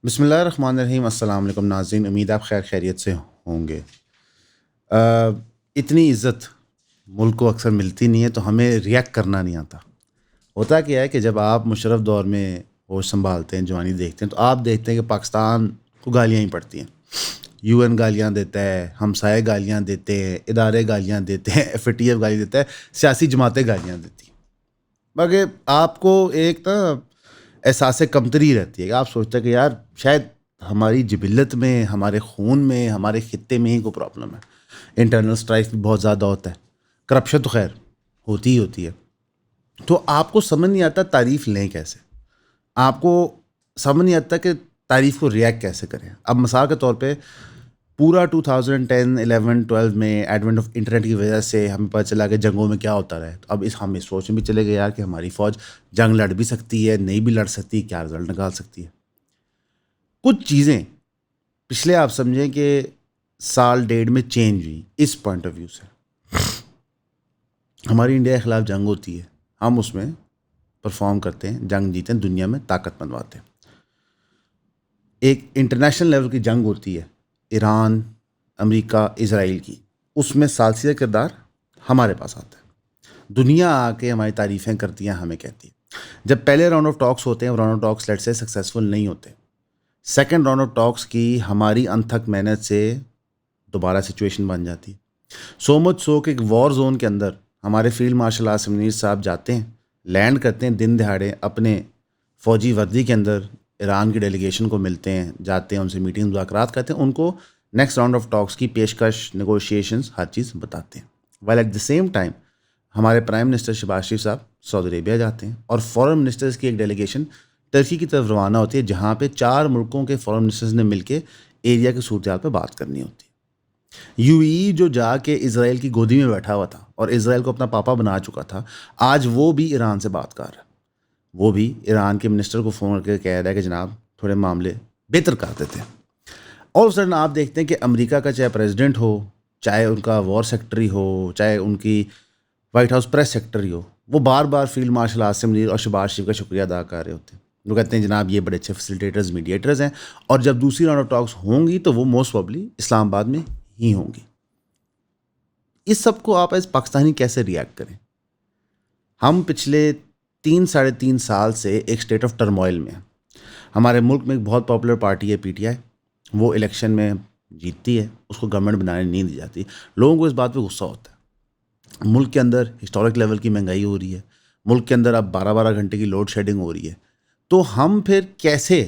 بسم اللہ الرحمن الرحیم. السلام علیکم ناظرین, امید آپ خیر خیریت سے ہوں گے. اتنی عزت ملک کو اکثر ملتی نہیں ہے, تو ہمیں ریئیکٹ کرنا نہیں آتا. ہوتا کیا ہے کہ جب آپ مشرف دور میں ہوش سنبھالتے ہیں, جوانی دیکھتے ہیں, تو آپ دیکھتے ہیں کہ پاکستان کو گالیاں ہی پڑتی ہیں. یو این گالیاں دیتا ہے, ہمسائے گالیاں دیتے ہیں, ادارے گالیاں دیتے ہیں, ایف اے ٹی ایف گالی دیتا ہے, سیاسی جماعتیں گالیاں دیتی ہیں. مگر آپ کو ایک نا احساس کمتری رہتی ہے کہ آپ سوچتے ہیں کہ یار شاید ہماری جبلت میں, ہمارے خون میں, ہمارے خطے میں ہی کوئی پرابلم ہے. انٹرنل اسٹرائف بھی بہت زیادہ ہوتا ہے, کرپشن تو خیر ہوتی ہی ہوتی ہے. تو آپ کو سمجھ نہیں آتا تعریف لیں کیسے, آپ کو سمجھ نہیں آتا کہ تعریف کو ریئیکٹ کیسے کریں. اب مثال کے طور پہ پورا 2010 11 12 میں ایڈوینٹ آف انٹرنیٹ کی وجہ سے ہمیں پتہ چلا کہ جنگوں میں کیا ہوتا رہا ہے. تو اب ہم اس سوچ میں بھی چلے گئے یار کہ ہماری فوج جنگ لڑ بھی سکتی ہے, نہیں بھی لڑ سکتی, کیا رزلٹ نکال سکتی ہے. کچھ چیزیں پچھلے آپ سمجھیں کہ سال ڈیڑھ میں چینج ہوئی. اس پوائنٹ آف ویو سے ہماری انڈیا کے خلاف جنگ ہوتی ہے, ہم اس میں پرفارم کرتے ہیں, جنگ جیتے ہیں, دنیا میں طاقت بنواتے ہیں. ایک انٹرنیشنل لیول کی جنگ ہوتی ہے ایران, امریکہ, اسرائیل کی, اس میں ثالثی کردار ہمارے پاس آتا ہے. دنیا آ کے ہماری تعریفیں کرتی ہیں, ہمیں کہتی ہے. جب پہلے راؤنڈ آف ٹاکس ہوتے ہیں, راؤنڈ آف ٹاکس لیٹ سے سکسیزفل نہیں ہوتے, سیکنڈ راؤنڈ آف ٹاکس کی ہماری انتھک محنت سے دوبارہ سچویشن بن جاتی ہے. سو مچ سو کہ ایک وار زون کے اندر ہمارے فیلڈ مارشل آصم منیر صاحب جاتے ہیں, لینڈ کرتے ہیں دن دہاڑے اپنے فوجی وردی کے اندر, ایران کی ڈیلیگیشن کو ملتے ہیں, جاتے ہیں, ان سے میٹنگ مذاکرات کرتے ہیں, ان کو نیکسٹ راؤنڈ آف ٹاکس کی پیشکش, نیگوشیشنز, ہر چیز بتاتے ہیں. While at the same time ہمارے پرائم منسٹر شہباز شریف صاحب سعودی عربیہ جاتے ہیں, اور فورن منسٹرز کی ایک ڈیلیگیشن ترکی کی طرف روانہ ہوتی ہے, جہاں پہ 4 ملکوں کے فورن منسٹرز نے مل کے ایریا کی صورتحال پہ بات کرنی ہوتی ہے. یو ای جو جا کے اسرائیل کی گودی میں بیٹھا ہوا تھا اور اسرائیل کو اپنا پاپا بنا چکا تھا, آج وہ بھی ایران سے بات کر رہا ہے. وہ بھی ایران کے منسٹر کو فون کر کے کہہ رہا ہے کہ جناب تھوڑے معاملے بہتر کر دیتے ہیں. اور سر آپ دیکھتے ہیں کہ امریکہ کا چاہے پریزیڈنٹ ہو, چاہے ان کا وار سیکٹری ہو, چاہے ان کی وائٹ ہاؤس پریس سیکٹری ہو, وہ بار بار فیلڈ مارشل آصم منیر اور شہباز شریف کا شکریہ ادا کر رہے ہوتے ہیں. وہ کہتے ہیں جناب یہ بڑے اچھے فیسیلیٹیٹرز, میڈیٹرز ہیں, اور جب دوسری راؤنڈ آف ٹاکس ہوں گی تو وہ موسٹ پرابلی اسلام آباد میں ہی ہوں گی. اس سب کو آپ ایز پاکستانی کیسے ریئیکٹ کریں؟ ہم پچھلے 3 ساڑھے 3 سال سے ایک اسٹیٹ آف ٹرموائل میں ہیں. ہمارے ملک میں ایک بہت پاپولر پارٹی ہے پی ٹی آئی, وہ الیکشن میں جیتتی ہے, اس کو گورنمنٹ بنانے نہیں دی جاتی. لوگوں کو اس بات پہ غصہ ہوتا ہے. ملک کے اندر ہسٹورک لیول کی مہنگائی ہو رہی ہے, ملک کے اندر اب 12 گھنٹے کی لوڈ شیڈنگ ہو رہی ہے. تو ہم پھر کیسے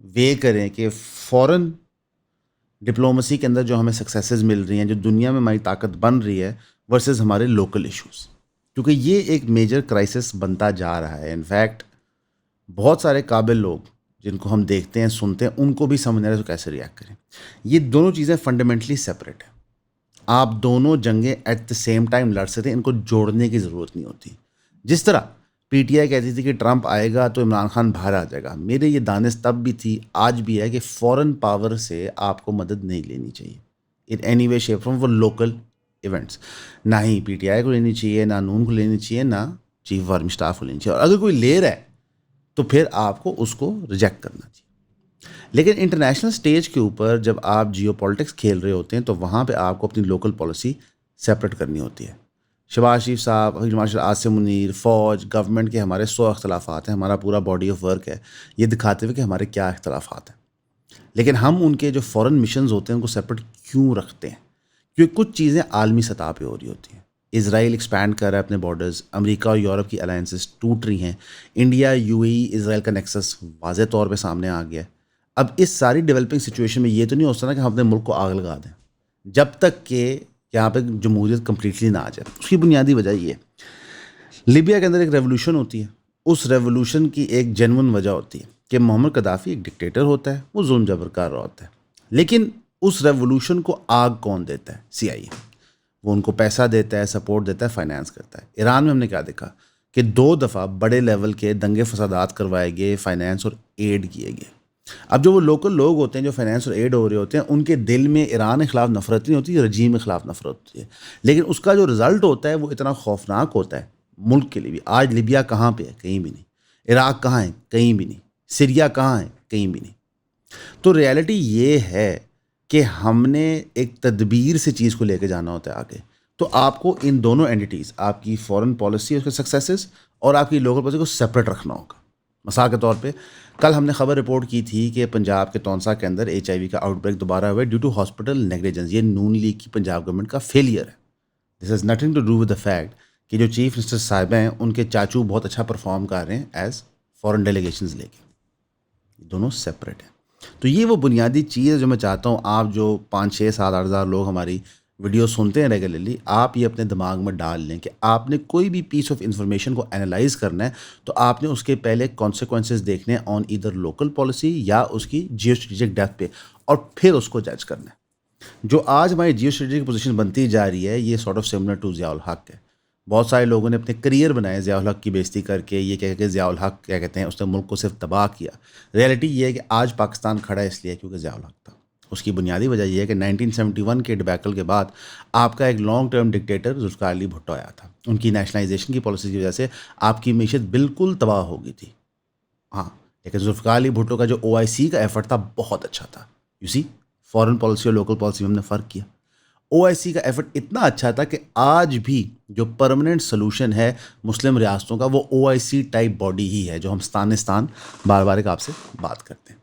وے کریں کہ فورن ڈپلومسی کے اندر جو ہمیں سکسیسز مل رہی ہیں, جو دنیا میں ہماری طاقت بن رہی ہے, ورسز ہمارے لوکل ایشوز, کیونکہ یہ ایک میجر کرائسس بنتا جا رہا ہے. انفیکٹ بہت سارے قابل لوگ جن کو ہم دیکھتے ہیں, سنتے ہیں, ان کو بھی سمجھ رہے تو کیسے ریئیکٹ کریں. یہ دونوں چیزیں فنڈامنٹلی سپریٹ ہیں. آپ دونوں جنگیں ایٹ دا سیم ٹائم لڑ سکتے ہیں, ان کو جوڑنے کی ضرورت نہیں ہوتی. جس طرح پی ٹی آئی کہتی تھی کہ ٹرمپ آئے گا تو عمران خان باہر آ جائے گا, میرے یہ دانش تب بھی تھی, آج بھی ہے, کہ فورن پاور سے آپ کو مدد نہیں لینی چاہیے in any way shape from. وہ لوکل ایونٹس نہ ہی پی ٹی آئی کو لینی چاہیے, نہ نون کو لینی چاہیے, نہ چیف وارم اسٹاف کو لینی چاہیے. اور اگر کوئی لے رہا ہے تو پھر آپ کو اس کو ریجیکٹ کرنا چاہیے. لیکن انٹرنیشنل سٹیج کے اوپر جب آپ جیو پالیٹکس کھیل رہے ہوتے ہیں, تو وہاں پہ آپ کو اپنی لوکل پالیسی سیپریٹ کرنی ہوتی ہے. شہباز شریف صاحب, فیلڈ مارشل آصم منیر, فوج, گورنمنٹ کے ہمارے 100 اختلافات ہیں, ہمارا پورا باڈی آف ورک ہے یہ دکھاتے ہوئے کہ ہمارے کیا اختلافات ہیں. لیکن ہم ان کے جو فورن مشنز ہوتے ہیں ان کو سیپریٹ کیوں رکھتے ہیں؟ کیونکہ کچھ چیزیں عالمی سطح پہ ہو رہی ہوتی ہیں. اسرائیل ایکسپینڈ کر رہا ہے اپنے بارڈرز, امریکہ اور یورپ کی الائنسز ٹوٹ رہی ہیں, انڈیا یو اے ای اسرائیل کا نیکسس واضح طور پہ سامنے آ گیا ہے. اب اس ساری ڈیولپنگ سچویشن میں یہ تو نہیں ہو سکتا کہ ہم اپنے ملک کو آگ لگا دیں جب تک کہ یہاں پہ جمہوریت کمپلیٹلی نہ آ جائے. اس کی بنیادی وجہ یہ ہے, لیبیا کے اندر ایک ریولوشن ہوتی ہے, اس ریولوشن کی ایک جنون وجہ ہوتی ہے کہ محمد قذافی ایک ڈکٹیٹر ہوتا ہے, وہ ظلم جبر کر رہا ہوتا ہے. لیکن اس ریولوشن کو آگ کون دیتا ہے؟ سی آئی اے. وہ ان کو پیسہ دیتا ہے, سپورٹ دیتا ہے, فائنانس کرتا ہے. ایران میں ہم نے کیا دیکھا کہ 2 دفعہ بڑے لیول کے دنگے فسادات کروائے گئے, فائنانس اور ایڈ کیے گئے. اب جو وہ لوکل لوگ ہوتے ہیں جو فائنانس اور ایڈ ہو رہے ہوتے ہیں, ان کے دل میں ایران کے خلاف نفرت نہیں ہوتی, رجیم کے خلاف نفرت ہوتی ہے. لیکن اس کا جو رزلٹ ہوتا ہے وہ اتنا خوفناک ہوتا ہے ملک کے لیے بھی. آج لیبیا کہاں پہ ہے؟ کہیں بھی نہیں. عراق کہاں ہے؟ کہیں بھی نہیں. سریا کہاں ہے؟ کہیں بھی نہیں. تو ریالٹی یہ ہے کہ ہم نے ایک تدبیر سے چیز کو لے کے جانا ہوتا ہے آگے. تو آپ کو ان دونوں اینٹیز، آپ کی فورن پالیسی اس کے سکسیسز اور آپ کی لوکل پالیسی کو سپریٹ رکھنا ہوگا. مثال کے طور پہ کل ہم نے خبر رپورٹ کی تھی کہ پنجاب کے تونسا کے اندر HIV کا آؤٹ بریک دوبارہ ہوا ہے ڈیو ٹو ہاسپٹل نیگلیجنس. یہ نون لیگ کی پنجاب گورنمنٹ کا فیلئر ہے. This is nothing to do with the fact کہ جو چیف منسٹر صاحبہ ہیں ان کے چاچو بہت اچھا پرفارم کر رہے ہیں ایز فورن ڈیلیگیشنز لے کے. دونوں سپریٹ ہیں. تو یہ وہ بنیادی چیز ہے جو میں چاہتا ہوں آپ جو 5 6 7 8 ہزار لوگ ہماری ویڈیو سنتے ہیں ریگولرلی، آپ یہ اپنے دماغ میں ڈال لیں کہ آپ نے کوئی بھی پیس آف انفارمیشن کو انالائز کرنا ہے تو آپ نے اس کے پہلے کانسیکوینسز دیکھنے ہیں آن ایدر لوکل پالیسی یا اس کی جیو اسٹریٹجک ڈیپتھ پہ، اور پھر اس کو جج کرنا ہے. جو آج ہماری جیو اسٹریٹجک پوزیشن بنتی جا رہی ہے یہ sort of similar to Zia ul Haq ہے. بہت سارے لوگوں نے اپنے کریئر بنائے ضیاء الحق کی بےزتی کر کے، یہ کہہ کہ ضیاء الحق کیا کہتے ہیں اس نے ملک کو صرف تباہ کیا. ریالٹی یہ ہے کہ آج پاکستان کھڑا ہے اس لیے کیونکہ ضیاء الحق تھا. اس کی بنیادی وجہ یہ ہے کہ 1971 کے ڈبیکل کے بعد آپ کا ایک long term dictator Zulfiqar Ali Bhutto آیا تھا. ان کی نیشنلائزیشن کی پالیسی کی وجہ سے آپ کی معیشت بالکل تباہ ہو گئی تھی. ہاں، لیکن ذوالفقار علی بھٹو کا جو OIC کا ایفرٹ تھا بہت اچھا تھا. یو سی فارن پالیسی اور لوکل پالیسی میں ہم نے فرق کیا. OIC کا ایفرٹ اتنا اچھا تھا کہ آج بھی جو پرماننٹ سلوشن ہے مسلم ریاستوں کا وہ OIC ٹائپ باڈی ہی ہے جو ہم ستانستان بار بار ایک آپ سے بات کرتے ہیں.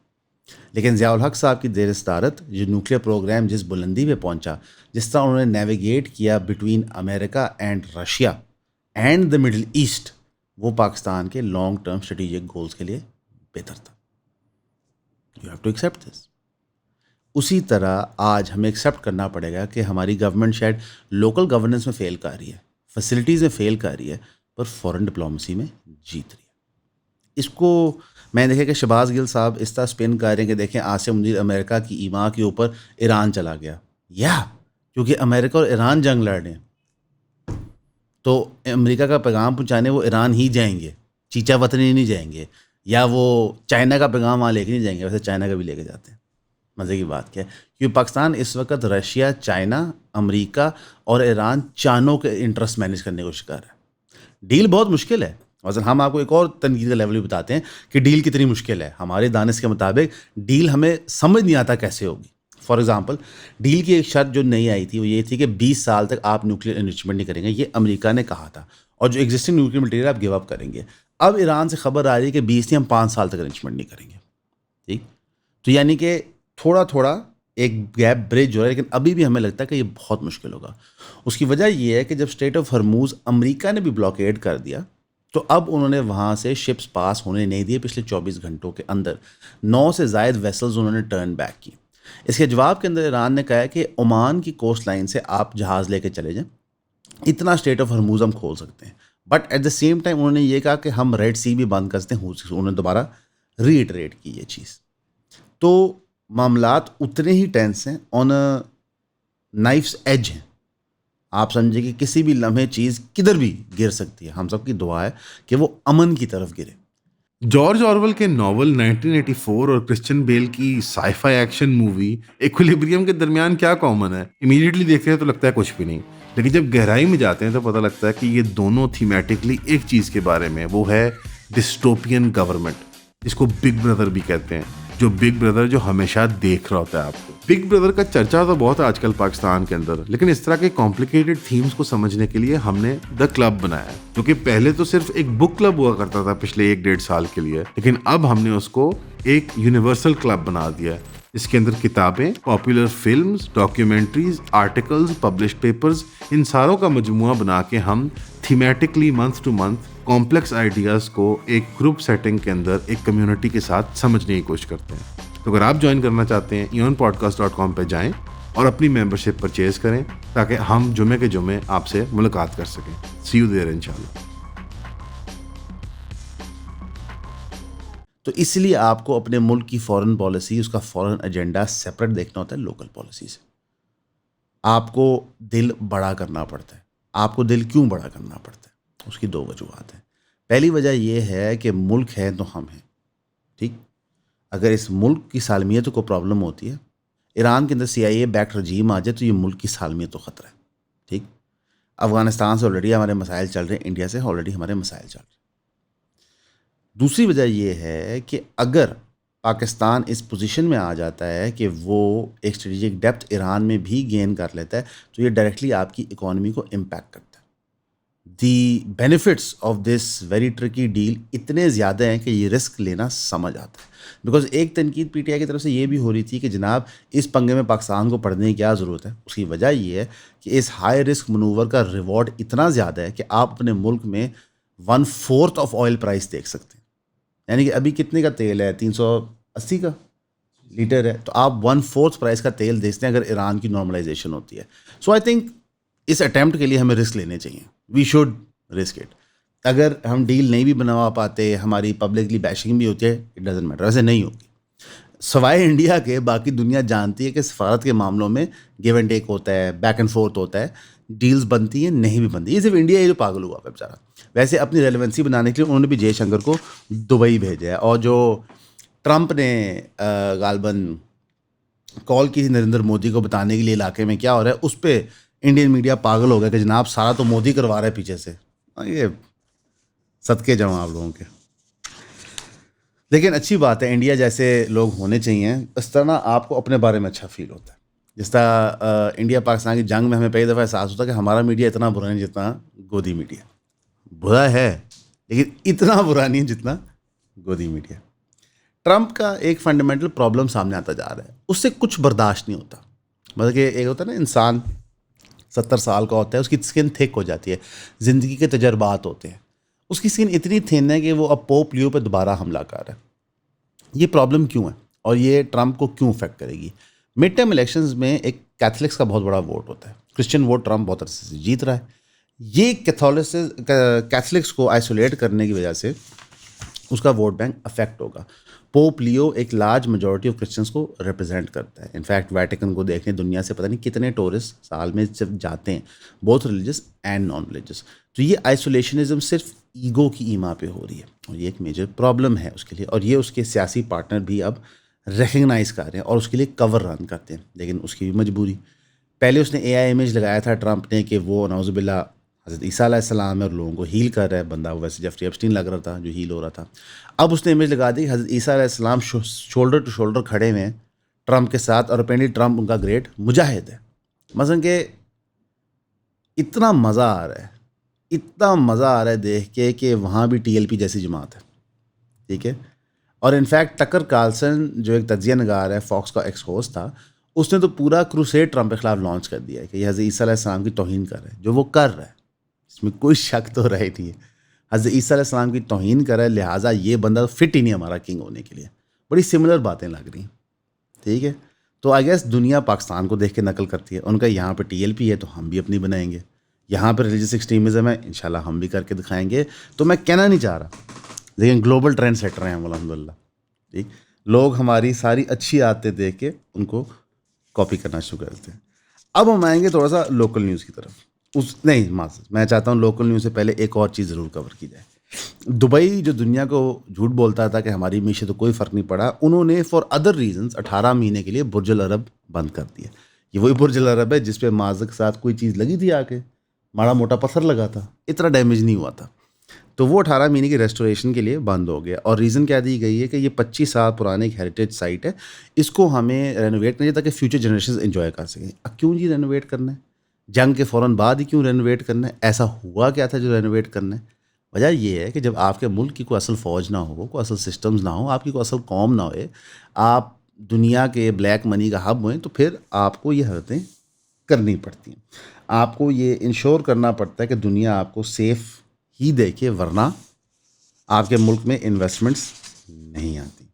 لیکن ضیاء الحق صاحب کی دیر استارت جو نیوکلیر پروگرام جس بلندی پہ پہنچا، جس طرح انہوں نے نیویگیٹ کیا between America and Russia and the Middle East, وہ پاکستان کے لانگ ٹرم اسٹریٹجک گولز کے لیے بہتر تھا. You have to accept this. اسی طرح آج ہمیں ایکسیپٹ کرنا پڑے گا کہ ہماری گورنمنٹ شاید لوکل گورننس میں فیل کر رہی ہے، فیسلٹیز میں فیل کر رہی ہے، پر فورن ڈپلومسی میں جیت رہی ہے. اس کو میں دیکھا کہ شہباز گل صاحب اس طرح اسپن کر رہے ہیں کہ دیکھیں عاصم منیر امریکہ کی ایما کے اوپر ایران چلا گیا، یا کیونکہ امریکہ اور ایران جنگ لڑ رہے ہیں تو امریکہ کا پیغام پہنچانے وہ ایران ہی جائیں گے، چیچا وطنی نہیں جائیں گے، یا وہ چائنا کا پیغام وہاں لے کے نہیں جائیں گے. ویسے چائنا کا بھی لے کے جاتے ہیں. مزے کی بات کیا ہے کیونکہ پاکستان اس وقت رشیا، چائنا، امریکہ اور ایران چانوں کے انٹرسٹ مینیج کرنے کو شکار ہے. ڈیل بہت مشکل ہے. مثلا ہم آپ کو ایک اور تنقید کا لیول بھی بتاتے ہیں کہ ڈیل کتنی مشکل ہے. ہمارے دانش کے مطابق ڈیل ہمیں سمجھ نہیں آتا کیسے ہوگی. فار ایگزامپل ڈیل کی ایک شرط جو نہیں آئی تھی وہ یہ تھی کہ 20 سال تک آپ نیوکلیر انریچمنٹ نہیں کریں گے، یہ امریکہ نے کہا تھا، اور جو ایگزسٹنگ نیوکلیر مٹیریل آپ گیو اپ کریں گے. اب ایران سے خبر آ رہی ہے کہ 20 نہیں ہم 5 سال تک انریچمنٹ نہیں کریں گے. ٹھیک، تو یعنی کہ تھوڑا تھوڑا ایک گیپ برج ہو رہا ہے، لیکن ابھی بھی ہمیں لگتا ہے کہ یہ بہت مشکل ہوگا. اس کی وجہ یہ ہے کہ جب اسٹریٹ آف ہرموز امریکہ نے بھی بلاکیڈ کر دیا تو اب انہوں نے وہاں سے شپس پاس ہونے نہیں دیے. پچھلے 24 گھنٹوں کے اندر 9 سے زائد ویسلز انہوں نے ٹرن بیک کی. اس کے جواب کے اندر ایران نے کہا ہے کہ عمان کی کوسٹ لائن سے آپ جہاز لے کے چلے جائیں، اتنا اسٹریٹ آف ہرموز ہم کھول سکتے ہیں. But at the same time انہوں نے یہ کہا کہ ہم ریڈ سی بھی بند کر سکتے ہیں. انہوں نے دوبارہ ری ایٹریٹ کی یہ چیز. تو معاملات اتنے ہی ٹینس ہیں، آن نائفس ایج ہیں. آپ سمجھے کہ کسی بھی لمحے چیز کدھر بھی گر سکتی ہے. ہم سب کی دعا ہے کہ وہ امن کی طرف گرے. جارج آرویل کے ناول 1984 اور کرسچن بیل کی سائی فائی ایکشن مووی ایکویلیبریم کے درمیان کیا کامن ہے؟ امیڈیٹلی دیکھتے ہیں تو لگتا ہے کچھ بھی نہیں، لیکن جب گہرائی میں جاتے ہیں تو پتہ لگتا ہے کہ یہ دونوں تھیمیٹکلی ایک چیز کے بارے میں، وہ ہے ڈسٹوپین گورنمنٹ، جس کو بگ بردر بھی کہتے ہیں. جو بگ بردر جو ہمیشہ دیکھ رہا ہوتا ہے آپ کو. بگ بردر کا چرچا تو بہت ہے آج کل پاکستان کے اندر، لیکن اس طرح کے کمپلیکیٹڈ تھیمز کو سمجھنے کے لیے ہم نے دا کلب بنایا ہے، جو کہ پہلے تو صرف ایک بک کلب ہوا کرتا تھا پچھلے 1-1.5 سال کے لیے، لیکن اب ہم نے اس کو ایک یونیورسل کلب بنا دیا ہے، اس کے اندر کتابیں، popular films, documentaries, articles, published papers, ان ساروں کا مجموعہ بنا کے ہم thematically month to month complex ideas کو ایک گروپ سیٹنگ کے اندر ایک کمیونٹی کے ساتھ سمجھنے کی کوشش کرتے ہیں. تو اگر آپ جوائن کرنا چاہتے ہیں eonpodcast.com پہ جائیں اور اپنی ممبرشپ پرچیز کریں تاکہ ہم جمعے کے جمعے آپ سے ملاقات کر سکیں. سی یو دیئر انشاءاللہ. تو اس لیے آپ کو اپنے ملک کی فورن پالیسی، اس کا فورن ایجنڈا سیپریٹ دیکھنا ہوتا ہے لوکل پالیسی سے. آپ کو دل بڑا کرنا پڑتا ہے. آپ کو دل کیوں بڑا کرنا پڑتا ہے؟ اس کی 2 وجوہات ہیں. پہلی وجہ یہ ہے کہ ملک ہے تو ہم ہیں. ٹھیک، اگر اس ملک کی سالمیت کو پرابلم ہوتی ہے، ایران کے اندر CIA بیک رجیم آ جائے تو یہ ملک کی سالمیت کو خطرہ ہے. ٹھیک، افغانستان سے آلریڈی ہمارے مسائل چل رہے ہیں، انڈیا سے آلریڈی ہمارے مسائل چل رہے ہیں. دوسری وجہ یہ ہے کہ اگر پاکستان اس پوزیشن میں آ جاتا ہے کہ وہ ایک اسٹریٹجک ڈیپتھ ایران میں بھی گین کر لیتا ہے تو یہ ڈائریکٹلی آپ کی اکانومی کو امپیکٹ کرتا ہے. The benefits of this very tricky deal اتنے زیادہ ہیں کہ یہ رسک لینا سمجھ آتا ہے. بیکاز ایک تنقید پی ٹی آئی کی طرف سے یہ بھی ہو رہی تھی کہ جناب اس پنگے میں پاکستان کو پڑھنے کی کیا ضرورت ہے. اس کی وجہ یہ ہے کہ اس ہائی رسک منور کا ریوارڈ اتنا زیادہ ہے کہ آپ اپنے ملک میں 1/4 آف آئل پرائس دیکھ سکتے ہیں. یعنی کہ ابھی کتنے کا تیل ہے؟ 380 کا لیٹر ہے. تو آپ 1/4 پرائس کا تیل دیکھتے ہیں اگر ایران کی نارملائزیشن ہوتی ہے. سو آئی تھنک اس اٹیمپٹ کے لیے ہمیں رسک لینے چاہیے. We should risk it. اگر ہم ڈیل نہیں بھی بنوا پاتے, ہماری پبلکلی بیشنگ بھی ہوتی ہے, اٹ ڈزنٹ میٹر. ویسے نہیں ہوگی سوائے انڈیا کے. باقی دنیا جانتی ہے کہ سفارت کے معاملوں میں گیو اینڈ ٹیک ہوتا ہے, بیک اینڈ فورتھ ہوتا ہے, ڈیلز بنتی ہیں, نہیں بھی بنتی. یہ صرف انڈیا ہی جو پاگل ہوا ہے بیچارہ. ویسے اپنی ریلیونسی بنانے کے لیے انہوں نے بھی جے شنکر کو دبئی بھیجا ہے. اور جو ٹرمپ نے غالباً کال کی نریندر مودی کو بتانے کے لیے علاقے میں کیا ہو رہا ہے, اس پہ انڈین میڈیا پاگل ہو گیا کہ جناب سارا تو مودی کروا رہا ہے پیچھے سے. یہ صدقے جاؤں آپ لوگوں کے. لیکن اچھی بات ہے, انڈیا جیسے لوگ ہونے چاہیے. اس طرح نا آپ کو اپنے بارے میں اچھا فیل ہوتا ہے. جس طرح انڈیا پاکستان کی جنگ میں ہمیں پہلی دفعہ احساس ہوتا ہے کہ ہمارا میڈیا اتنا برا نہیں جتنا گودی میڈیا. برا ہے لیکن اتنا برا نہیں جتنا گودی میڈیا. ٹرمپ کا ایک فنڈامنٹل پرابلم سامنے آتا جا رہا ہے, اس سے کچھ برداشت نہیں ہوتا. مطلب کہ ایک ہوتا ہے نا, انسان 70 سال کا ہوتا ہے, اس کی اسکن تھک ہو جاتی ہے, زندگی کے تجربات ہوتے ہیں, اس کی اسکن اتنی تھن ہے کہ وہ اب پوپ لیو پہ دوبارہ حملہ کر رہا ہے. یہ پرابلم کیوں ہے اور یہ ٹرمپ کو کیوں افیکٹ کرے گی؟ مڈ ٹرم الیکشنز میں ایک کیتھولکس کا بہت بڑا ووٹ ہوتا ہے. کرسچن ووٹ ٹرمپ بہت عرصے سے جیت رہا ہے. یہ کیتھولکس کو آئسولیٹ کرنے کی وجہ سے اس کا ووٹ بینک افیکٹ ہوگا. پوپ لیو ایک لارج میجورٹی آف کرسچنس کو ریپرزینٹ کرتا ہے. انفیکٹ ویٹیکن کو دیکھنے دنیا سے پتہ نہیں کتنے ٹورسٹ سال میں صرف جاتے ہیں, both religious and non religious. تو یہ آئسولیشنزم صرف ایگو کی ایما پہ ہو رہی ہے اور یہ ایک میجر پرابلم ہے اس کے لیے. اور یہ اس کے سیاسی پارٹنر بھی اب ریکگنائز کر رہے ہیں اور اس کے لیے کور رن کرتے ہیں. لیکن اس کی بھی مجبوری. پہلے اس نے اے آئی امیج لگایا تھا ٹرمپ نے کہ وہ نعوذ باللہ حضرت عیسیٰ علیہ السلام ہے اور لوگوں کو ہیل کر رہا ہے. بندہ ویسے جیفری ایپسٹین لگ رہا تھا جو ہیل ہو رہا تھا. اب اس نے امیج لگا دی کہ حضرت عیسیٰ علیہ السلام شولڈر ٹو شولڈر کھڑے ہوئے ہیں ٹرمپ کے ساتھ, اور اپینٹلی ٹرمپ ان کا گریٹ مجاہد ہے. مثلاً کہ اتنا مزہ آ رہا ہے, اتنا مزہ آ رہا ہے دیکھ کے کہ وہاں بھی ٹی ایل پی جیسی جماعت ہے. ٹھیک ہے. اور انفیکٹ ٹکر کارلسن جو ایک تجزیہ نگار ہے, فاکس کا ایکس ہوسٹ تھا, اس نے تو پورا کروسیڈ ٹرمپ کے خلاف لانچ کر دیا ہے کہ یہ حضرت عیسیٰ علیہ السلام کی توہین کر رہا ہے. جو وہ کر رہا ہے اس میں کوئی شک تو رہی نہیں ہے. حضرت عیسیٰ علیہ السلام کی توہین کر رہا ہے, لہٰذا یہ بندہ فٹ ہی نہیں ہمارا کنگ ہونے کے لیے. بڑی سملر باتیں لگ رہی ہیں. ٹھیک ہے. تو آئی گیس دنیا پاکستان کو دیکھ کے نقل کرتی ہے. ان کا یہاں پہ ٹی ایل پی ہے تو ہم بھی اپنی بنائیں گے. یہاں پہ ریلیجس ایکسٹریمزم ہے, انشاءاللہ ہم بھی کر کے دکھائیں گے. تو میں کہنا نہیں چاہ رہا, لیکن گلوبل ٹرینڈ سیٹر ہیں ہم الحمدللہ. ٹھیک. لوگ ہماری ساری اچھی عادتیں دیکھ کے ان کو کاپی کرنا شروع کرتے ہیں. اب ہم آئیں گے تھوڑا سا لوکل نیوز کی طرف. نہیں میں چاہتا ہوں لوکل نیوز سے پہلے ایک اور چیز ضرور کور کی جائے. دبئی جو دنیا کو جھوٹ بولتا تھا کہ ہماری معیشت تو کوئی فرق نہیں پڑا, انہوں نے فار ادر ریزنس 18 مہینے کے لیے برج العرب بند کر دیا. یہ وہی برج العرب ہے جس پہ معاذ کے ساتھ کوئی چیز لگی تھی, آ کے ماڑا موٹا پتھر لگا تھا, اتنا ڈیمیج نہیں ہوا تھا. تو وہ 18 مہینے کی ریسٹوریشن کے لیے بند ہو گیا. اور ریزن کیا دی گئی ہے کہ یہ 25 سال پرانے ایک ہیریٹیج سائٹ ہے, اس کو ہمیں رینوویٹ کرنا چاہیے تاکہ فیوچر جنریشنز انجوائے کر سکیں. اب کیوں جی رینوویٹ کرنا ہے؟ جنگ کے فوراً بعد ہی کیوں رینوویٹ کرنا ہے؟ ایسا ہوا کیا تھا جو رینوویٹ کرنا ہے؟ وجہ یہ ہے کہ جب آپ کے ملک کی کوئی اصل فوج نہ ہو, کوئی اصل سسٹمز نہ ہو, آپ کی کوئی اصل قوم نہ ہوئے, آپ دنیا کے بلیک منی کا ہب ہوئیں, تو پھر آپ کو یہ حرکتیں کرنی پڑتی ہیں. آپ کو یہ انشور کرنا پڑتا ہے کہ دنیا آپ کو سیف ہی دیکھے, ورنہ آپ کے ملک میں انویسٹمنٹس نہیں آتی.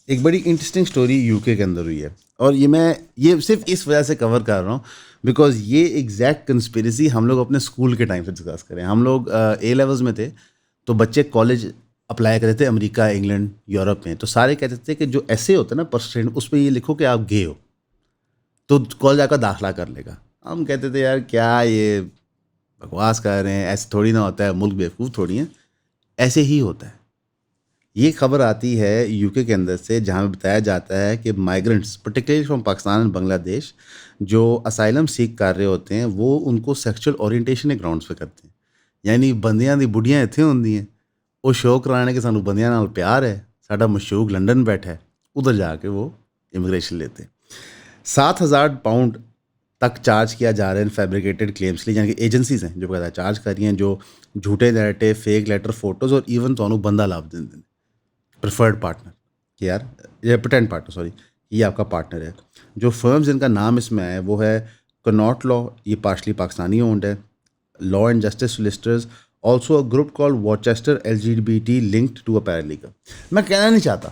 ایک بڑی انٹرسٹنگ سٹوری یو کے اندر ہوئی ہے, اور یہ صرف اس وجہ سے کور کر رہا ہوں بیکاز یہ ایگزیکٹ کنسپریسی ہم لوگ اپنے اسکول کے ٹائم سے ڈسکس کریں. ہم لوگ اے لیولز میں تھے تو بچے کالج اپلائی کرتے تھے امریکہ, انگلینڈ, یورپ میں, تو سارے کہتے تھے کہ جو ایسے ہوتا ہے نا پرسنٹ, اس پہ یہ لکھو کہ آپ گئے ہو تو کالج آپ کا داخلہ کر لے گا. ہم کہتے تھے یار کیا یہ بکواس کر رہے ہیں, ایسے تھوڑی نہ ہوتا ہے, ملک بیوقوف تھوڑی ہیں, ایسے ہی ہوتا ہے. یہ خبر آتی ہے یو کے اندر سے جہاں بتایا جاتا ہے کہ migrants particularly from Pakistan and Bangladesh جو اسائلم سیک کر رہے ہوتے ہیں, وہ ان کو سیکچول اورینٹیشن کے گراؤنڈس پہ کرتے ہیں. یعنی بندیاں دی بڑھیاں اتنے ہوندی ہیں, وہ شو کرانے کے سانو بندیاں نال پیار ہے. ساڈا مشوق لنڈن بیٹھا ہے, ادھر جا کے وہ امیگریشن لیتے. 7,000 پاؤنڈ تک چارج کیا جا رہا ہے ان فیبریکیٹڈ کلیمس کے لیے, یعنی کہ ایجنسیز ہیں جو باقاعدہ چارج کر رہی ہیں, جو جھوٹے نیریٹو, فیک لیٹر, فوٹوز اور ایون تو بندہ لاب دیں پریفرڈ پارٹنر کہ یار یہ پریٹینڈ پارٹنر, سوری یہ آپ کا پارٹنر ہے. جو فرمز جن کا نام اس میں آیا ہے وہ ہے کناٹ لا, یہ پارشلی پاکستانی اونڈ ہے. Law and justice solicitors, also a group call Worcester LGBT linked to a paralegal. میں کہنا نہیں چاہتا,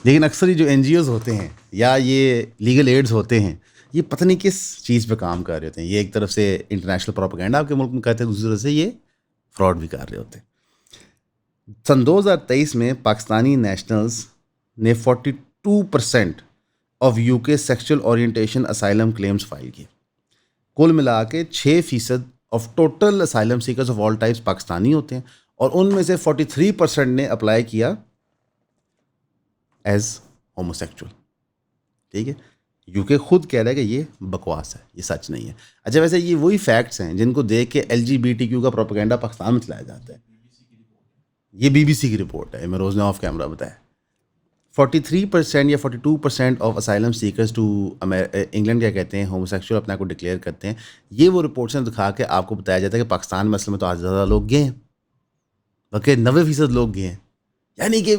لیکن اکثر یہ جو NGOز ہوتے ہیں یا یہ لیگل ایڈز ہوتے ہیں, یہ پتہ نہیں کس چیز پہ کام کر رہے ہوتے ہیں. یہ ایک طرف سے انٹرنیشنل پروپیگنڈا آپ کے ملک میں کرتے ہیں, دوسری طرف سے یہ فراڈ بھی کر رہے ہوتے ہیں. سن 2023 میں پاکستانی نیشنلز نے 42% of UK sexual orientation asylum claims file کیے. کل ملا کے 6% of total asylum seekers of all types Pakistani ہوتے ہیں, اور ان میں سے 43% نے اپلائی کیا ایز ہوموسیکچول. ٹھیک ہے, UK خود کہہ رہا ہے کہ یہ بکواس ہے, یہ سچ نہیں ہے. اچھا ویسے یہ وہی فیکٹس ہیں جن کو دیکھ کے LGBTQ کا پروپیگنڈا پاکستان میں چلایا جاتا ہے. یہ BBC کی رپورٹ ہے, میں روز نے آف کیمرہ بتایا. 43% یا 42% of asylum seekers to England کیا کہتے ہیں, ہوموسیکچول اپنے آپ کو ڈکلیئر کرتے ہیں. یہ وہ رپورٹس ہیں دکھا کے آپ کو بتایا جاتا ہے کہ پاکستان میں اصل میں تو آج زیادہ لوگ گئے ہیں, بلکہ 90% لوگ گئے ہیں. یعنی کہ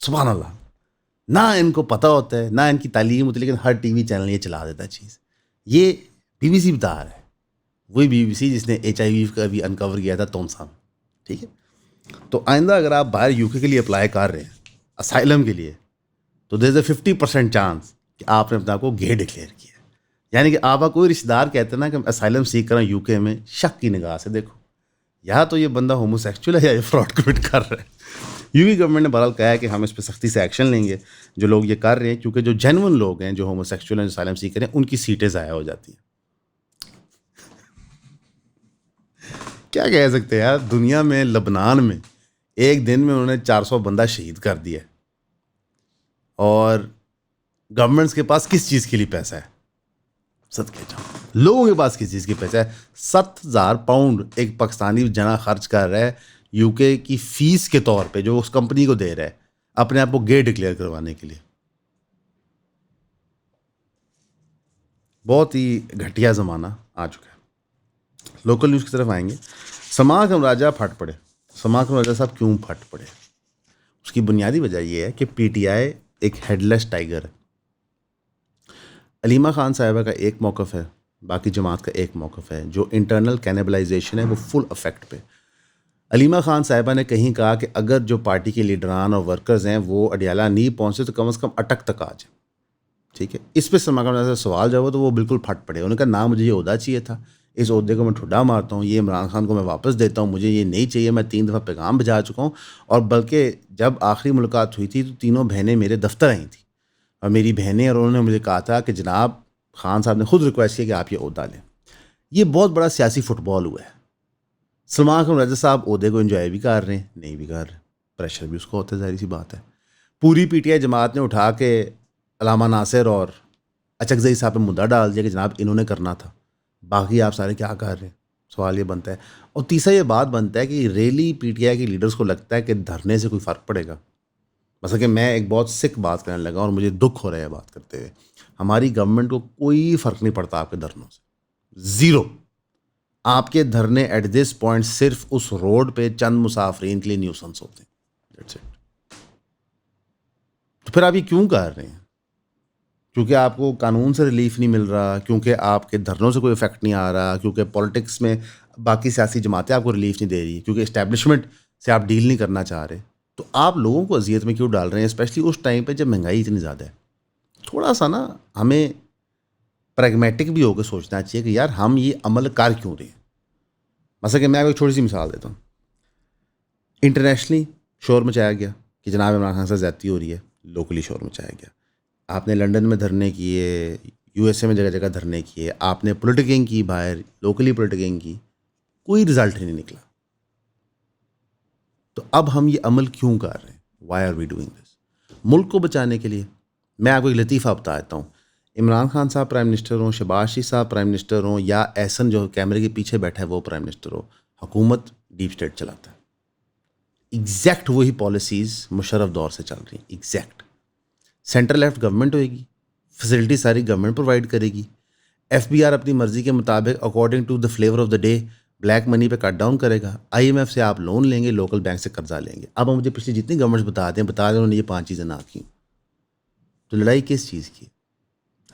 سبحان اللہ, نہ ان کو پتہ ہوتا ہے نہ ان کی تعلیم ہوتی, لیکن ہر TV چینل یہ چلا دیتا ہے چیز. یہ BBC بتا رہا ہے, وہی BBC جس نے HIV کا بھی انکور کیا تھا تومسا میں. ٹھیک ہے, تو آئندہ اگر آپ باہر UK کے لیے اپلائی کر رہے ہیں اسائلم کے لیے, تو دیر از اے 50% چانس کہ آپ نے اپنے آپ کو گے ڈکلیئر کیا. یعنی کہ آپ کا کوئی رشتہ دار کہتے ہیں نا کہ اسائلم سیکھ کر UK میں, شک کی نگاہ سے دیکھو یا تو یہ بندہ ہوموسیکچول ہے یا یہ فراڈ کمٹ کر رہا ہے. UK گورنمنٹ نے بہرحال کہا ہے کہ ہم اس پہ سختی سے ایکشن لیں گے جو لوگ یہ کر رہے ہیں, کیونکہ جو جینون لوگ ہیں جو ہوموسیکچول ہیں, جو اسائلم سیکر ہیں, ان کی سیٹیں ضائع ہو جاتی ہیں. کیا کہہ سکتے ہیں یار, دنیا میں لبنان میں ایک دن میں انہوں نے 400 بندہ شہید کر دیا, اور گورنمنٹس کے پاس کس چیز کے لیے پیسہ ہے؟ صدقے جاؤں, لوگوں کے پاس کس چیز کی پیسہ ہے؟ 7,000 پاؤنڈ ایک پاکستانی جنا خرچ کر رہا ہے UK کی فیس کے طور پہ جو اس کمپنی کو دے رہا ہے اپنے آپ کو گے ڈکلیئر کروانے کے لیے. بہت ہی گھٹیا زمانہ آ چکا ہے. لوکل نیوز کی طرف آئیں گے. سماکم راجہ پھٹ پڑے. سماکم راجہ صاحب کیوں پھٹ پڑے؟ اس کی بنیادی وجہ یہ ہے کہ PTI ایک ہیڈ لیس ٹائیگر ہے. علیمہ خان صاحبہ کا ایک موقف ہے, باقی جماعت کا ایک موقف ہے. جو انٹرنل کینیبلائزیشن ہے وہ فل افیکٹ پہ. علیمہ خان صاحبہ نے کہیں کہا کہ اگر جو پارٹی کے لیڈران اور ورکرز ہیں وہ اڈیالہ نہیں پہنچے تو کم از کم اٹک تک آ جائیں. ٹھیک ہے, اس پہ سماکم راجہ سے سوال جب ہو تو وہ بالکل پھٹ پڑے. انہوں نے کہا نہ مجھے یہ عہدہ چاہیے تھا, اس عہدے کو میں ٹھڈا مارتا ہوں, یہ عمران خان کو میں واپس دیتا ہوں, مجھے یہ نہیں چاہیے. میں 3 دفعہ پیغام بھیجا چکا ہوں, اور بلکہ جب آخری ملاقات ہوئی تھی تو تینوں بہنیں میرے دفتر آئی تھیں, اور میری بہنیں اور انہوں نے مجھے کہا تھا کہ جناب خان صاحب نے خود ریکویسٹ کیا کہ آپ یہ عہدہ لیں. یہ بہت بڑا سیاسی فٹ بال ہوا ہے. سماکم راجہ صاحب عہدے کو انجوائے بھی کر رہے ہیں, نہیں بھی کر رہے, پریشر بھی اس کو ہوتا ہے, ظاہر سی بات ہے. پوری PTI جماعت نے اٹھا کے علامہ ناصر اور اچکزئی صاحب پہ مدعا ڈال دیا کہ جناب انہوں نے کرنا تھا, باقی آپ سارے کیا کر رہے ہیں. سوال یہ بنتا ہے. اور تیسرا یہ بات بنتا ہے کہ ریلی PTI کے لیڈرز کو لگتا ہے کہ دھرنے سے کوئی فرق پڑے گا. مثلا کہ میں ایک بہت سک بات کرنے لگا اور مجھے دکھ ہو رہا ہے بات کرتے ہوئے. ہماری گورنمنٹ کو کوئی فرق نہیں پڑتا آپ کے دھرنوں سے, زیرو. آپ کے دھرنے ایٹ دس پوائنٹ صرف اس روڈ پہ چند مسافرین کے لیے نیوسنس ہوتے ہیں. That's it. تو پھر آپ یہ کیوں کر رہے ہیں؟ کیونکہ آپ کو قانون سے ریلیف نہیں مل رہا, کیونکہ آپ کے دھرنوں سے کوئی افیکٹ نہیں آ رہا, کیونکہ پولیٹکس میں باقی سیاسی جماعتیں آپ کو ریلیف نہیں دے رہی, کیونکہ اسٹیبلشمنٹ سے آپ ڈیل نہیں کرنا چاہ رہے. تو آپ لوگوں کو اذیت میں کیوں ڈال رہے ہیں, اسپیشلی اس ٹائم پہ جب مہنگائی اتنی زیادہ ہے؟ تھوڑا سا نا ہمیں پریگمیٹک بھی ہو کے سوچنا چاہیے کہ یار ہم یہ عمل کر کیوں رہے ہیں. مثلا کہ میں آپ کو ایک چھوٹی سی مثال دیتا ہوں. انٹرنیشنلی شور مچایا گیا کہ جناب عمران خان سے زیادتی ہو رہی ہے, لوکلی شور مچایا گیا. آپ نے لنڈن میں دھرنے کیے, USA میں جگہ جگہ دھرنے کیے, آپ نے پولیٹیکنگ کی باہر, لوکلی پولیٹیکنگ کی, کوئی رزلٹ ہی نہیں نکلا. تو اب ہم یہ عمل کیوں کر رہے ہیں؟ Why are we doing this? ملک کو بچانے کے لیے. میں آپ کو ایک لطیفہ بتا دیتا ہوں. عمران خان صاحب پرائم منسٹر ہوں, شہباز شریف صاحب پرائم منسٹر ہوں, یا احسن جو کیمرے کے پیچھے بیٹھا ہے وہ پرائم منسٹر ہو, حکومت ڈیپ اسٹیٹ چلاتا ہے. ایگزیکٹ وہی پالیسیز مشرف دور سے چل رہی ہیں، ایگزیکٹ. سینٹرل لیفٹ گورنمنٹ ہوئے گی، فیسلٹی ساری گورنمنٹ پرووائڈ کرے گی. ایف بی آر اپنی مرضی کے مطابق according to the flavour of the day black money پہ کٹ ڈاؤن کرے گا. آئی ایم ایف سے آپ لون لیں گے، لوکل بینک سے قرضہ لیں گے. اب ہم مجھے پچھلی جتنی گورنمنٹس بتا دیں انہوں نے یہ 5 چیزیں نہ کی، تو لڑائی کس چیز کی؟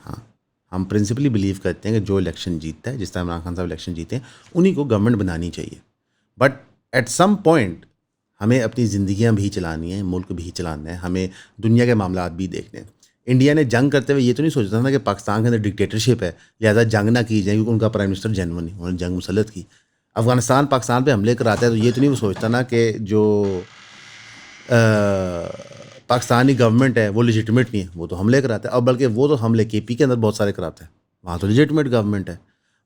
ہاں، ہم پرنسپلی بلیو کرتے ہیں کہ جو الیکشن جیتتا ہے، جس طرح عمران خان صاحب الیکشن جیتے ہیں، انہیں کو گورنمنٹ بنانی چاہیے. بٹ ایٹ سم پوائنٹ ہمیں اپنی زندگیاں بھی چلانی ہیں، ملک بھی چلانا ہے، ہمیں دنیا کے معاملات بھی دیکھنے ہیں. انڈیا نے جنگ کرتے ہوئے یہ تو نہیں سوچتا تھا کہ پاکستان کے اندر ڈکٹیٹرشپ ہے لہٰذا جنگ نہ کی جائے، کیونکہ ان کا پرائم منسٹر جینون نہیں، انہوں نے جنگ مسلط کی. افغانستان پاکستان پہ حملے کراتا ہے تو یہ تو نہیں وہ سوچتا نا کہ جو پاکستانی گورنمنٹ ہے وہ لیجیٹمیٹ نہیں ہے، وہ تو حملے کراتا ہے. اور بلکہ وہ تو حملے کے پی کے اندر بہت سارے کراتا ہے، وہاں تو لیجیٹمیٹ گورنمنٹ ہے.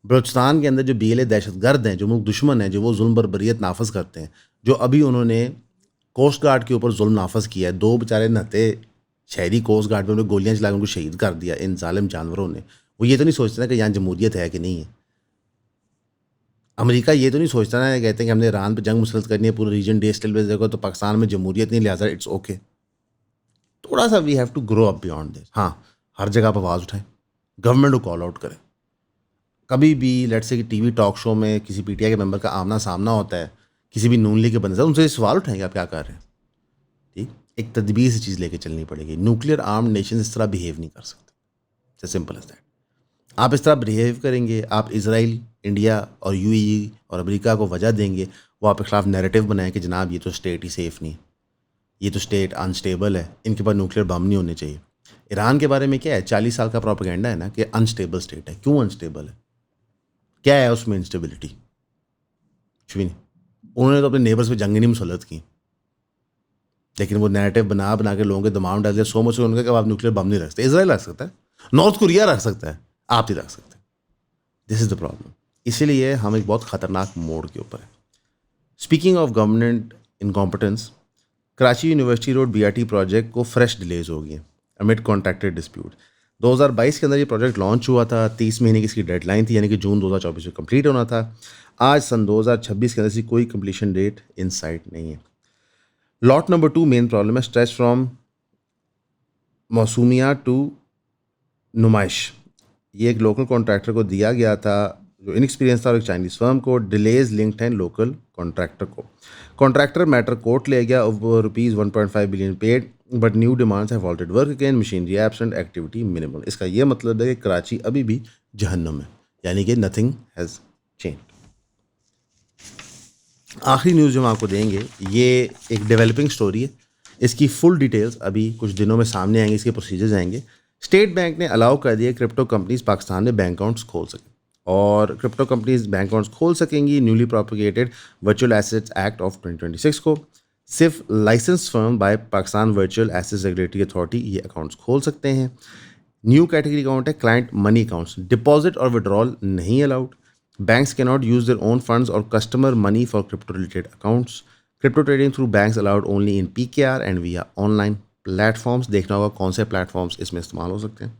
بلوچستان کے اندر جو بی ایل اے دہشت گرد ہیں، جو ملک دشمن ہیں، جو وہ ظلم بربریت نافذ کرتے ہیں، جو ابھی انہوں نے کوسٹ گارڈ کے اوپر ظلم نافذ کیا ہے، 2 بیچارے نہتے شہری کوسٹ گارڈ میں انہوں نے گولیاں چلا کے ان کو شہید کر دیا ان ظالم جانوروں نے. وہ یہ تو نہیں سوچتے نا کہ یہاں جمہوریت ہے کہ نہیں ہے. امریکہ یہ تو نہیں سوچتا نا، کہتے ہیں کہ ہم نے ایران پہ جنگ مسلط کرنی ہے، پورے ریجن ڈیسٹیبلائز دیکھو تو پاکستان میں جمہوریت نہیں، لہٰذا اٹس اوکے. تھوڑا سا we have to grow up beyond this. ہاں، ہر جگہ پہ آواز اٹھائیں، گورنمنٹ کو کال آؤٹ کریں. کبھی بھی لیٹ سے کہ ٹی وی ٹاک شو میں کسی پی ٹی آئی کے ممبر کا آمنا سامنا ہوتا ہے کسی بھی نون لیگ کے بندے سے، ان سے سوال اٹھائیں کہ آپ کیا کر رہے ہیں. ٹھیک، ایک تدبیر سے چیز لے کے چلنی پڑے گی. نیوکلیئر آرمڈ نیشن اس طرح بیہیو نہیں کر سکتے، سمپل ایز دیٹ. آپ اس طرح بیہیو کریں گے، آپ اسرائیل، انڈیا اور یو اے ای اور امریکہ کو وجہ دیں گے، وہ آپ کے خلاف نیریٹو بنائیں کہ جناب یہ تو اسٹیٹ ہی سیف نہیں، یہ تو اسٹیٹ انسٹیبل ہے، ان کے پاس نیوکلیئر بم نہیں ہونے چاہیے. ایران کے بارے میں کیا ہے، 40 سال کا پروپیگنڈا ہے نا کہ انسٹیبل اسٹیٹ ہے. کیوں انسٹیبل ہے؟ کیا ہے اس میں انسٹیبلٹی؟ کچھ بھی نہیں. انہوں نے تو اپنے نیبرز پہ جنگ نہیں مسلط کی، لیکن وہ نیریٹو بنا کے لوگوں کے دماغ میں ڈال دیا. سو مچ ان کا کہ آپ نیوکلیئر بم نہیں رکھ سکتے. اسرائیل رکھ سکتا ہے، نارتھ کوریا رکھ سکتا ہے، آپ نہیں رکھ سکتے. دس از دا پرابلم. اسی لیے ہم ایک بہت خطرناک موڑ کے اوپر ہیں. Speaking of government incompetence, Karachi university road B R T project کو فریش ڈیلیز ہو گئی ہیں امڈ کانٹریکٹر ڈسپیوٹ. 2022 کے اندر یہ پروجیکٹ لانچ ہوا تھا، 30 مہینے کی اس کی ڈیڈ لائن تھی، یعنی کہ جون 2024 میں کمپلیٹ ہونا تھا. آج سن 2026 کے اندر سے کوئی کمپلیشن ڈیٹ ان سائٹ نہیں ہے. لاٹ نمبر 2 مین پرابلم ہے اسٹریچ فرام موسومیات ٹو نمائش. یہ ایک لوکل کانٹریکٹر کو دیا گیا تھا جو انیکسپیرینس تھا، اور ایک چائنیز فرم کو. ڈیلیز لنکڈ ہیں لوکل کانٹریکٹر کو. کانٹریکٹر میٹر کورٹ لے گیا، rupees 1.5 billion paid but new demands have halted work again, machinery absent, activity minimal. اس کا یہ مطلب ہے کہ کراچی ابھی بھی جہنم ہے، یعنی کہ نتھنگ ہیز چینج. آخری نیوز جو ہم آپ کو دیں گے یہ ایک ڈیولپنگ سٹوری ہے. اس کی فل ڈیٹیلز ابھی کچھ دنوں میں سامنے آئیں گے، اس کے پروسیجرز آئیں گے. اسٹیٹ بینک نے الاؤ کر دیا کرپٹو کمپنیز پاکستان میں بینک اکاؤنٹس کھول سکیں، اور کرپٹو کمپنیز بینک اکاؤنٹس کھول سکیں گی newly propagated virtual assets act of 2026 کو. صرف license firm by Pakistan virtual assets regulatory authority یہ اکاؤنٹس کھول سکتے ہیں. نیو کیٹیگری اکاؤنٹ ہے کلائنٹ منی اکاؤنٹس. ڈپازٹ اور وڈرال نہیں allowed. Banks cannot use their own funds or customer money for crypto-related accounts. Crypto trading through banks allowed only in PKR and via online platforms. دیکھنا ہوگا کون سے platforms اس میں استعمال ہو سکتے ہیں.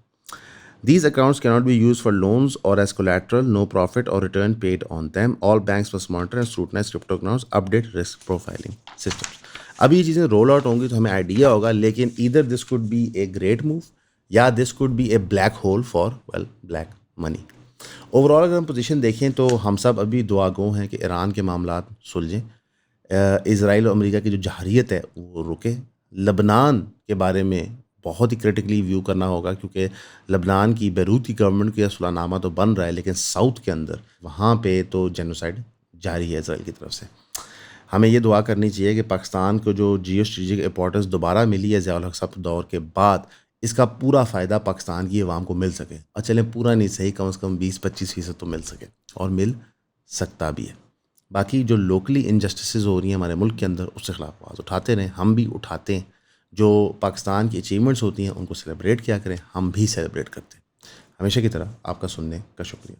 These accounts cannot be used for loans or as collateral. No profit or return paid on them. All banks must monitor and scrutinize crypto accounts. Update risk profiling systems. اب یہ چیزیں رول آؤٹ ہوں گی تو ہمیں idea ہوگا، لیکن either this could be a great move یا this could be a black hole for black money. Over all اگر ہم پوزیشن دیکھیں تو ہم سب ابھی دعا گو ہیں کہ ایران کے معاملات سلجھیں، اسرائیل اور امریکہ کی جو جہریت ہے وہ رکے. لبنان کے بارے میں بہت ہی کرٹیکلی ویو کرنا ہوگا، کیونکہ لبنان کی بیروتی گورنمنٹ کا صلح نامہ تو بن رہا ہے، لیکن ساؤتھ کے اندر وہاں پہ تو جینوسائڈ جاری ہے اسرائیل کی طرف سے. ہمیں یہ دعا کرنی چاہیے کہ پاکستان کو جو جیو اسٹریٹجک امپورٹنس دوبارہ ملی ہے ضیاء الحق صاحب دور کے بعد، اس کا پورا فائدہ پاکستان کی عوام کو مل سکے. اور چلیں پورا نہیں صحیح، کم از کم 20-25% تو مل سکے، اور مل سکتا بھی ہے. باقی جو لوکلی انجسٹسز ہو رہی ہیں ہمارے ملک کے اندر، اس کے خلاف آواز اٹھاتے رہیں. ہم بھی اٹھاتے ہیں. جو پاکستان کی اچیومنٹس ہوتی ہیں ان کو سیلیبریٹ کیا کریں، ہم بھی سیلیبریٹ کرتے ہیں. ہمیشہ کی طرح آپ کا سننے کا شکریہ.